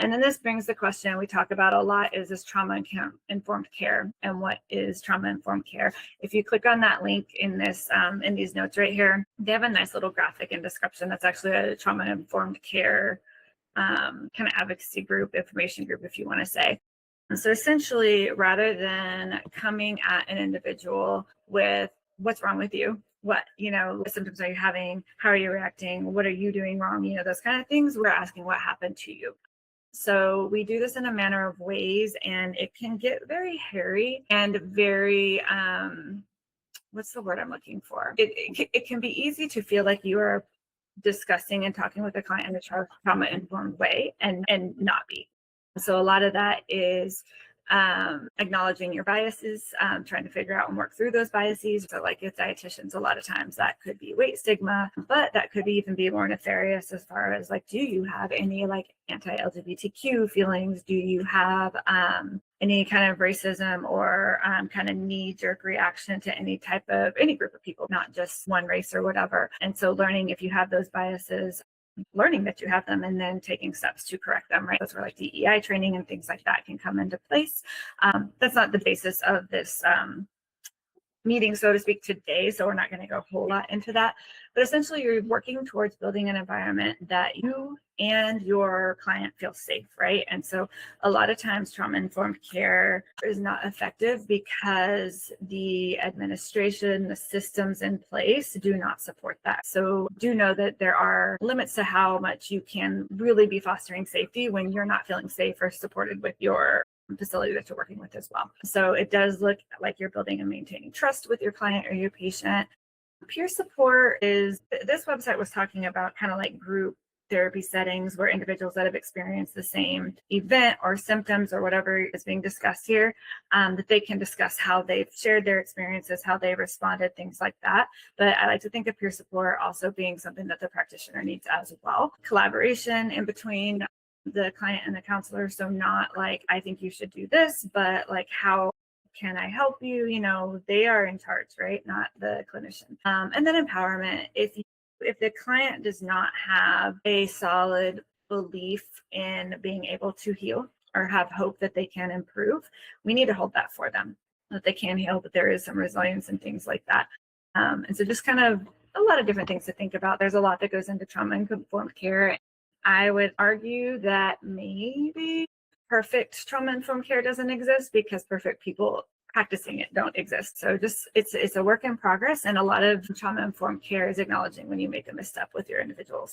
And then this brings the question we talk about a lot is this trauma-informed care, and what is trauma-informed care? If you click on that link in this in these notes right here, they have a nice little graphic and description that's actually a trauma-informed care kind of advocacy group, information group, if you want to say. And so essentially, rather than coming at an individual with what's wrong with you, what symptoms are you having, how are you reacting, what are you doing wrong, those kind of things, we're asking what happened to you. So we do this in a manner of ways, and it can get very hairy and very what's the word I'm looking for? It can be easy to feel like you are discussing and talking with a client in a trauma-informed way and not be. So a lot of that is acknowledging your biases, trying to figure out and work through those biases. So like with dietitians, a lot of times that could be weight stigma, but that could even be more nefarious as far as like, do you have any like anti-LGBTQ feelings? Do you have any kind of racism or kind of knee-jerk reaction to any group of people, not just one race or whatever? And so learning if you have those biases, learning that you have them, and then taking steps to correct them, right? That's where like DEI training and things like that can come into place. That's not the basis of this meeting, so to speak, today, so we're not going to go a whole lot into that. But essentially, you're working towards building an environment that you and your client feel safe, right? And so a lot of times trauma-informed care is not effective because the administration, the systems in place do not support that. So do know that there are limits to how much you can really be fostering safety when you're not feeling safe or supported with your facility that you're working with as well. So it does look like you're building and maintaining trust with your client or your patient. Peer support is, this website was talking about kind of like group therapy settings where individuals that have experienced the same event or symptoms or whatever is being discussed here, that they can discuss how they've shared their experiences, how they responded, things like that. But I like to think of peer support also being something that the practitioner needs as well. Collaboration in between the client and the counselor. So not like, I think you should do this, but like, how can I help you? They are in charge, right? Not the clinician. And then empowerment. If the client does not have a solid belief in being able to heal or have hope that they can improve, we need to hold that for them, that they can heal, but there is some resilience and things like that. And so just kind of a lot of different things to think about. There's a lot that goes into trauma-informed care. I would argue that maybe perfect trauma-informed care doesn't exist because perfect people practicing it don't exist. So just it's a work in progress, and a lot of trauma-informed care is acknowledging when you make a misstep with your individuals.